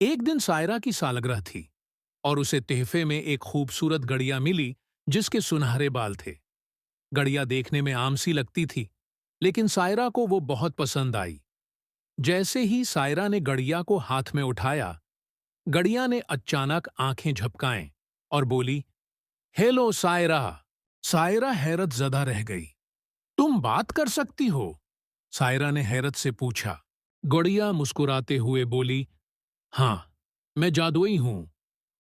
एक दिन सायरा की सालगिरह थी और उसे तोहफे में एक खूबसूरत गड़िया मिली जिसके सुनहरे बाल थे। गड़िया देखने में आम सी लगती थी, लेकिन सायरा को वो बहुत पसंद आई। जैसे ही सायरा ने गड़िया को हाथ में उठाया, गड़िया ने अचानक आंखें झपकाएं और बोली, हेलो सायरा। सायरा हैरत ज़दा रह गई। तुम बात कर सकती हो? सायरा ने हैरत से पूछा। गड़िया मुस्कुराते हुए बोली, हाँ, मैं जादुई हूं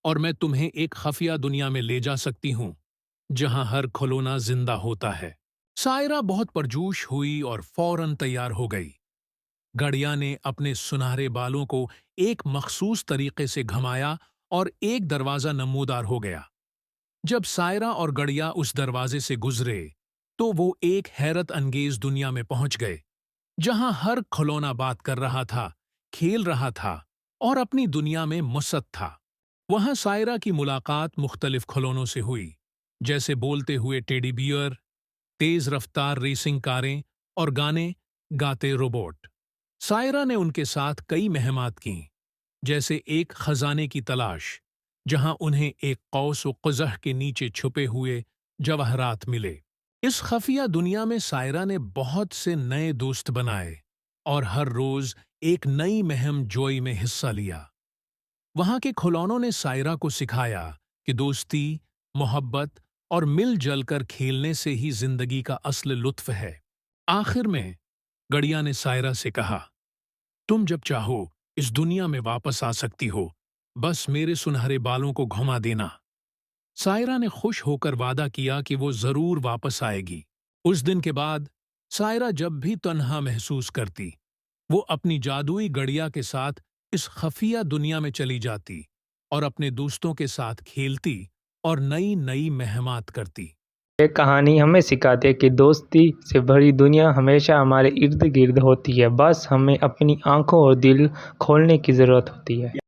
और मैं तुम्हें एक खफिया दुनिया में ले जा सकती हूं जहां हर खिलौना जिंदा होता है। सायरा बहुत परजोश हुई और फौरन तैयार हो गई। गड़िया ने अपने सुनहरे बालों को एक मखसूस तरीके से घुमाया और एक दरवाजा नमूदार हो गया। जब सायरा और गड़िया उस दरवाजे से गुजरे तो वो एक हैरत अंगेज दुनिया में पहुंच गए जहां हर खिलौना बात कर रहा था, खेल रहा था और अपनी दुनिया में मुसत था। वहां सायरा की मुलाकात मुख्तलिफ खिलौनों से हुई, जैसे बोलते हुए टेडी बियर, तेज रफ्तार रेसिंग कारें और गाने गाते रोबोट। सायरा ने उनके साथ कई महमात की, जैसे एक खजाने की तलाश जहां उन्हें एक कौस व क़ुज़ह के नीचे छुपे हुए जवाहरात मिले। इस खफिया दुनिया में सायरा ने बहुत से नए दोस्त बनाए और हर रोज एक नई महम जोई में हिस्सा लिया। वहां के खिलौनों ने सायरा को सिखाया कि दोस्ती, मोहब्बत और मिलजुल कर खेलने से ही जिंदगी का असल लुत्फ है। आखिर में गड़िया ने सायरा से कहा, तुम जब चाहो इस दुनिया में वापस आ सकती हो, बस मेरे सुनहरे बालों को घुमा देना। सायरा ने खुश होकर वादा किया कि वो जरूर वापस आएगी। उस दिन के बाद सायरा जब भी तन्हा महसूस करती, वो अपनी जादुई गड़िया के साथ इस खफिया दुनिया में चली जाती और अपने दोस्तों के साथ खेलती और नई नई महमात करती। ये कहानी हमें सिखाती है कि दोस्ती से भरी दुनिया हमेशा हमारे इर्द गिर्द होती है, बस हमें अपनी आंखों और दिल खोलने की ज़रूरत होती है।